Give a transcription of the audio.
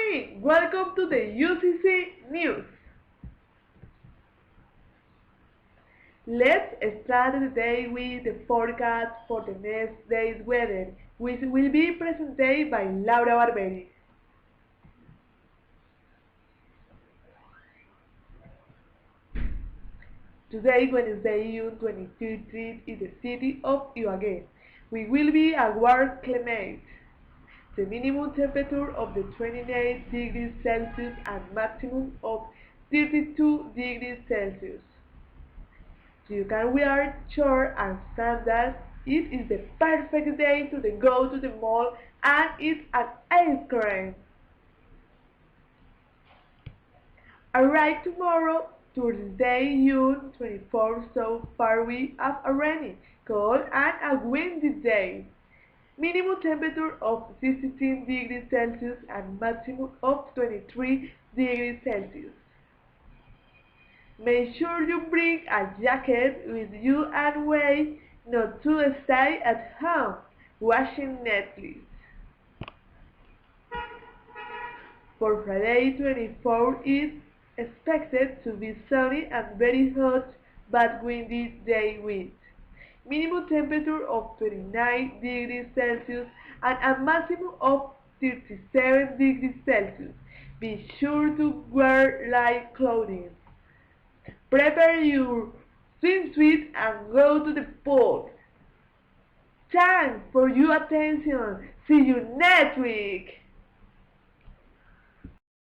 morning! Welcome to the UCC News. Let's start the day with the forecast for the next day's weather, which will be presented by Laura Barberi. Today, Wednesday, June 23rd, in the city of Ibagué, we will be a warm climate. The minimum temperature of the 28 degrees Celsius and maximum of 32 degrees Celsius. You can wear shorts and sandals. It is the perfect day to go to the mall and eat an ice cream. Arrive tomorrow, Thursday, June 24th. So far we have a rainy, cold and a windy day. Minimum temperature of 16 degrees Celsius and maximum of 23 degrees Celsius. Make sure you bring a jacket with you and wait not to stay at home watching Netflix. For Friday 24 is expected to be sunny and very hot but windy day with minimum temperature of 29 degrees Celsius and a maximum of 37 degrees Celsius. Be sure to wear light clothing. Prepare your swimsuit and go to the pool. Thanks for your attention. See you next week.